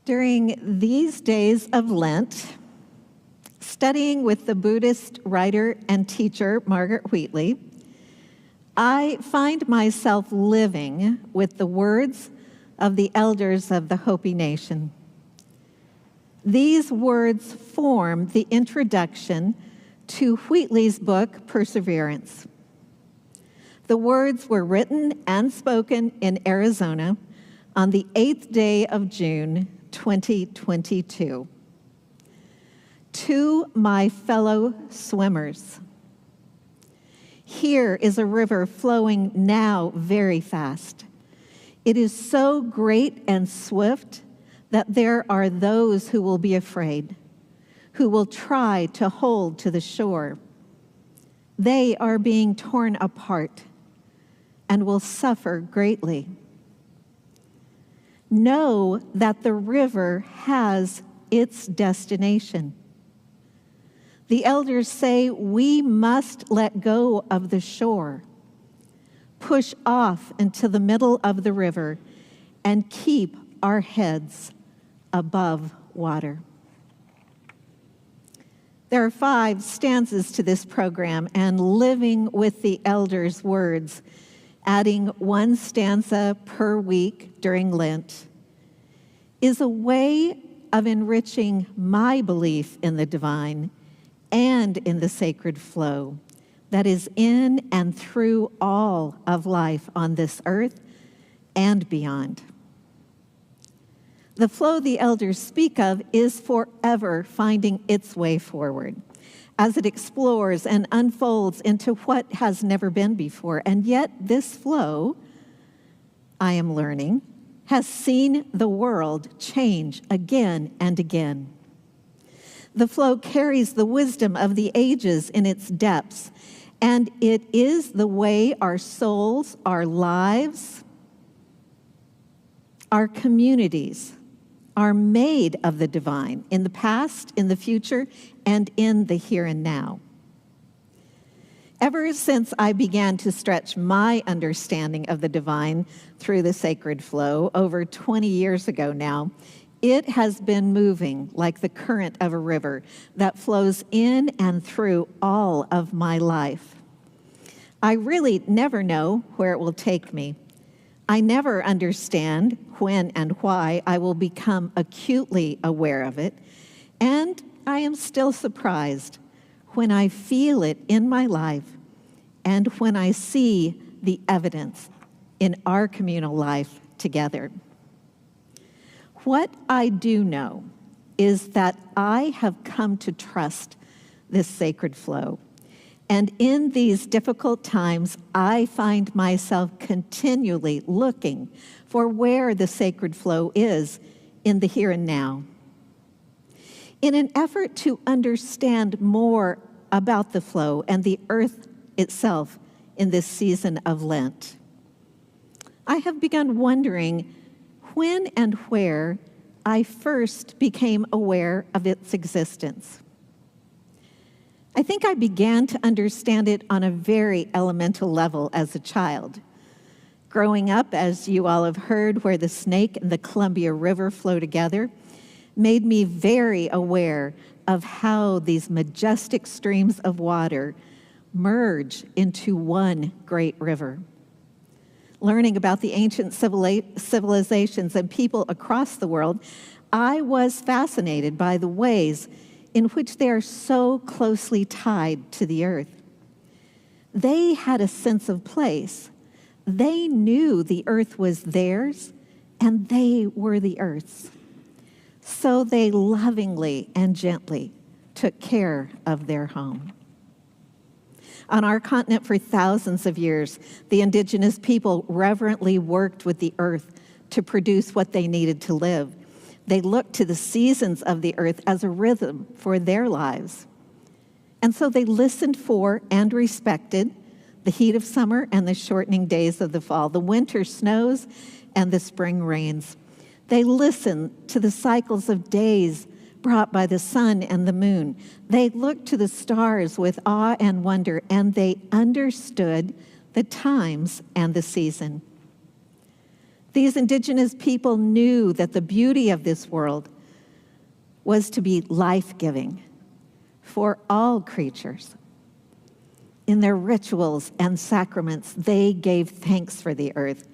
During these days of Lent, studying with the Buddhist writer and teacher Margaret Wheatley, I find myself living with the words of the elders of the Hopi Nation. These words form the introduction to Wheatley's book, Perseverance. The words were written and spoken in Arizona on the 8th day of June, 2022. To my fellow swimmers, here is a river flowing now very fast. It is so great and swift that there are those who will be afraid, who will try to hold to the shore. They are being torn apart and will suffer greatly. Know that the river has its destination. The elders say we must let go of the shore, push off into the middle of the river, and keep our heads above water. There are 5 stanzas to this program, and living with the elders' words, adding 1 stanza per week during Lent, is a way of enriching my belief in the divine and in the sacred flow that is in and through all of life on this earth and beyond. The flow the elders speak of is forever finding its way forward as it explores and unfolds into what has never been before. And yet this flow, I am learning, has seen the world change again and again. The flow carries the wisdom of the ages in its depths, and it is the way our souls, our lives, our communities are made of the divine in the past, in the future, and in the here and now. Ever since I began to stretch my understanding of the divine through the sacred flow over 20 years ago now, it has been moving like the current of a river that flows in and through all of my life. I really never know where it will take me. I never understand when and why I will become acutely aware of it, and I am still surprised when I feel it in my life and when I see the evidence in our communal life together. What I do know is that I have come to trust this sacred flow. And in these difficult times, I find myself continually looking for where the sacred flow is in the here and now. In an effort to understand more about the flow and the earth itself in this season of Lent, I have begun wondering when and where I first became aware of its existence. I think I began to understand it on a very elemental level as a child. Growing up, as you all have heard, where the Snake and the Columbia River flow together, made me very aware of how these majestic streams of water merge into one great river. Learning about the ancient civilizations and people across the world, I was fascinated by the ways in which they are so closely tied to the earth. They had a sense of place. They knew the earth was theirs, and they were the earth's. So they lovingly and gently took care of their home. On our continent for thousands of years, the indigenous people reverently worked with the earth to produce what they needed to live. They looked to the seasons of the earth as a rhythm for their lives. And so they listened for and respected the heat of summer and the shortening days of the fall, the winter snows and the spring rains. They listened to the cycles of days brought by the sun and the moon. They looked to the stars with awe and wonder, and they understood the times and the season. These indigenous people knew that the beauty of this world was to be life-giving for all creatures. In their rituals and sacraments, they gave thanks for the earth,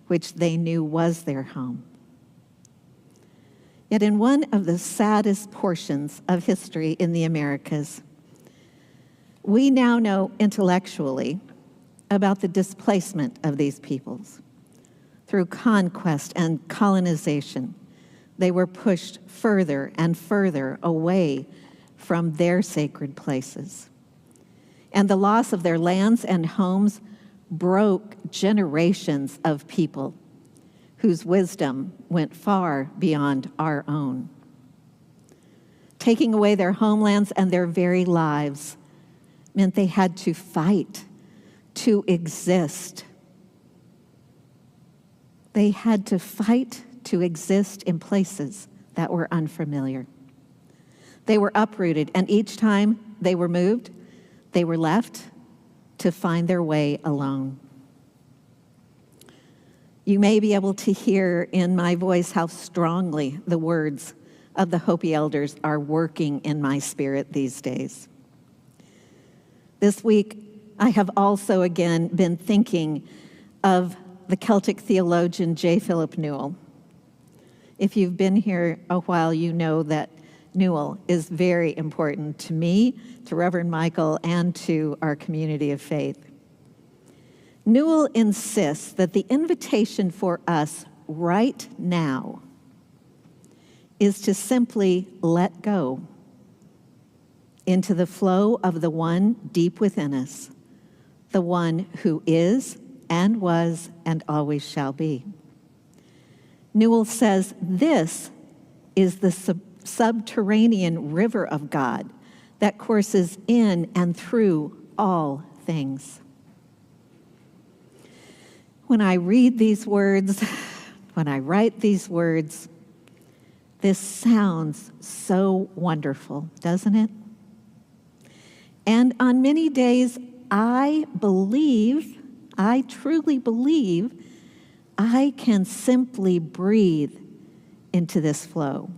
which they knew was their home. Yet in one of the saddest portions of history in the Americas, we now know intellectually about the displacement of these peoples. Through conquest and colonization, they were pushed further and further away from their sacred places. And the loss of their lands and homes broke generations of people whose wisdom went far beyond our own. Taking away their homelands and their very lives meant they had to fight to exist. They had to fight to exist in places that were unfamiliar. They were uprooted, and each time they were moved, they were left to find their way alone. You may be able to hear in my voice how strongly the words of the Hopi elders are working in my spirit these days. This week, I have also again been thinking of the Celtic theologian J. Philip Newell. If you've been here a while, you know that Newell is very important to me, to Reverend Michael, and to our community of faith. Newell insists that the invitation for us right now is to simply let go into the flow of the one deep within us, the one who is and was and always shall be. Newell says this is the subterranean river of God that courses in and through all things. When I read these words, when I write these words, this sounds so wonderful, doesn't it? And on many days, I truly believe, I can simply breathe into this flow.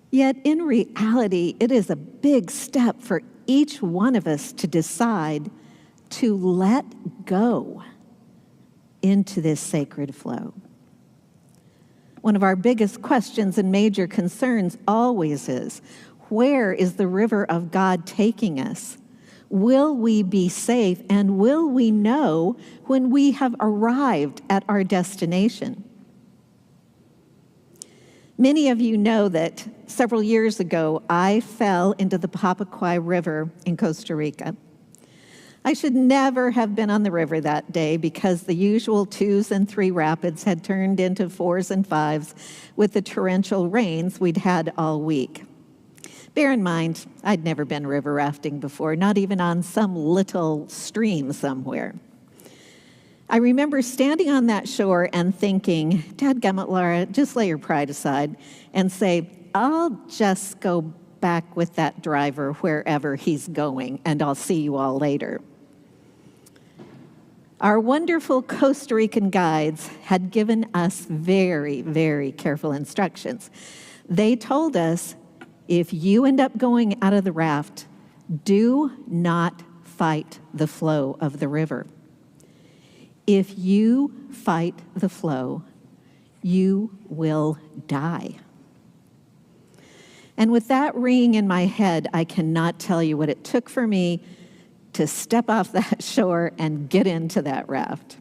Yet in reality, it is a big step for each one of us to decide to let go into this sacred flow. One of our biggest questions and major concerns always is, where is the river of God taking us? Will we be safe, and will we know when we have arrived at our destination? Many of you know that several years ago, I fell into the Papaquai River in Costa Rica. I should never have been on the river that day because the usual 2s and 3 rapids had turned into 4s and 5s with the torrential rains we'd had all week. Bear in mind, I'd never been river rafting before, not even on some little stream somewhere. I remember standing on that shore and thinking, dadgummit, Laura, just lay your pride aside and say, I'll just go back with that driver wherever he's going, and I'll see you all later. Our wonderful Costa Rican guides had given us very, very careful instructions. They told us, if you end up going out of the raft, do not fight the flow of the river. If you fight the flow, you will die. And with that ringing in my head, I cannot tell you what it took for me to step off that shore and get into that raft.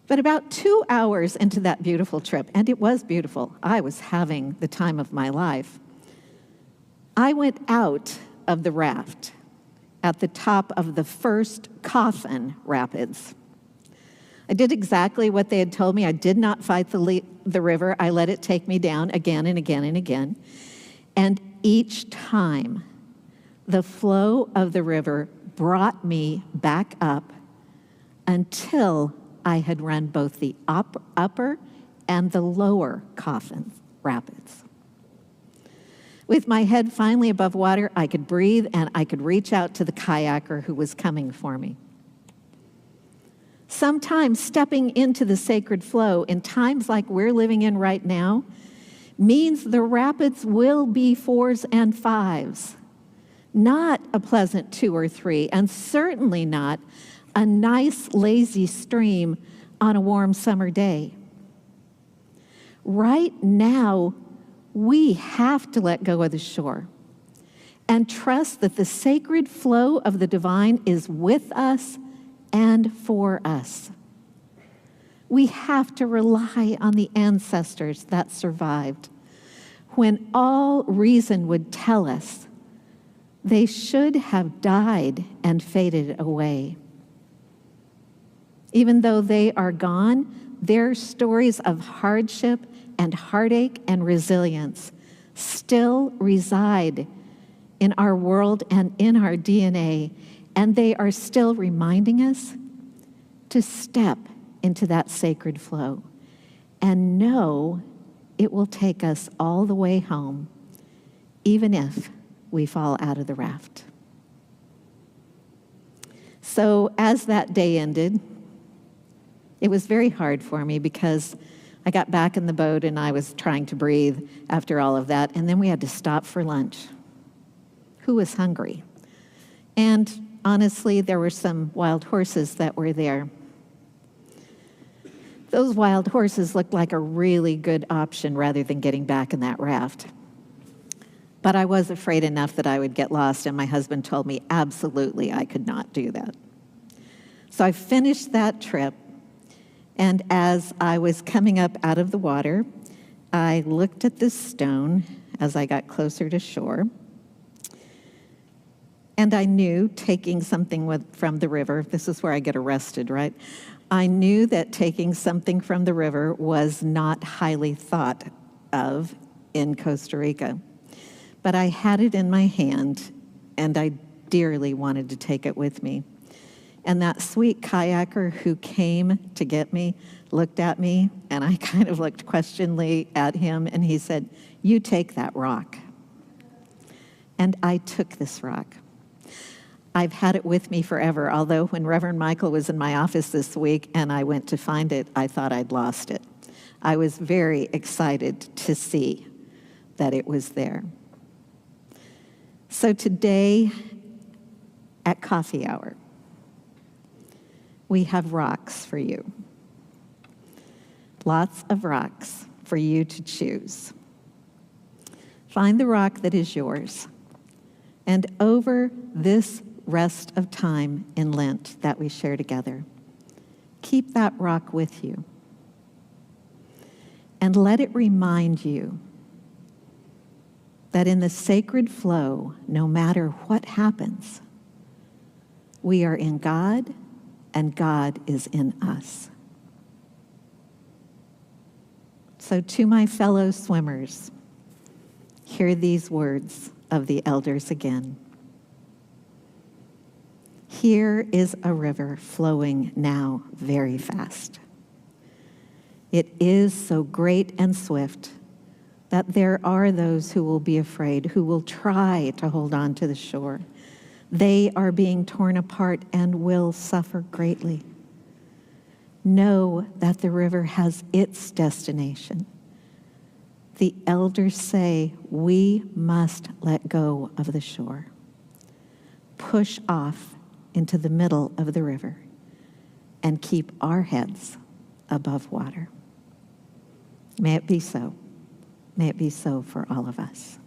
But about 2 hours into that beautiful trip, and it was beautiful, I was having the time of my life, I went out of the raft at the top of the first Coffin Rapids. I did exactly what they had told me. I did not fight the river. I let it take me down again and again and again. And each time, the flow of the river brought me back up until I had run both the upper and the lower Coffin Rapids. With my head finally above water, I could breathe and I could reach out to the kayaker who was coming for me. Sometimes stepping into the sacred flow in times like we're living in right now means the rapids will be 4s and 5s, not a pleasant 2 or 3, and certainly not a nice, lazy stream on a warm summer day. Right now, we have to let go of the shore and trust that the sacred flow of the divine is with us and for us. We have to rely on the ancestors that survived when all reason would tell us they should have died and faded away. Even though they are gone, their stories of hardship and heartache and resilience still reside in our world and in our DNA, and they are still reminding us to step into that sacred flow and know it will take us all the way home, even if we fall out of the raft. So as that day ended, it was very hard for me because I got back in the boat and I was trying to breathe after all of that, and then we had to stop for lunch. Who was hungry? And honestly, there were some wild horses that were there. Those wild horses looked like a really good option rather than getting back in that raft. But I was afraid enough that I would get lost, and my husband told me absolutely I could not do that. So I finished that trip, and as I was coming up out of the water, I looked at this stone as I got closer to shore. And I knew taking something from the river, this is where I get arrested, right? I knew that taking something from the river was not highly thought of in Costa Rica. But I had it in my hand, and I dearly wanted to take it with me. And that sweet kayaker who came to get me looked at me, and I kind of looked questioningly at him, and he said, "You take that rock." And I took this rock. I've had it with me forever, although when Reverend Michael was in my office this week and I went to find it, I thought I'd lost it. I was very excited to see that it was there. So today at coffee hour, we have rocks for you. Lots of rocks for you to choose. Find the rock that is yours. And over this rest of time in Lent that we share together, keep that rock with you. And let it remind you that in the sacred flow, no matter what happens, we are in God and God is in us. So to my fellow swimmers, hear these words of the elders again. Here is a river flowing now very fast. It is so great and swift that there are those who will be afraid, who will try to hold on to the shore. They are being torn apart and will suffer greatly. Know that the river has its destination. The elders say we must let go of the shore. Push off into the middle of the river and keep our heads above water. May it be so. May it be so for all of us.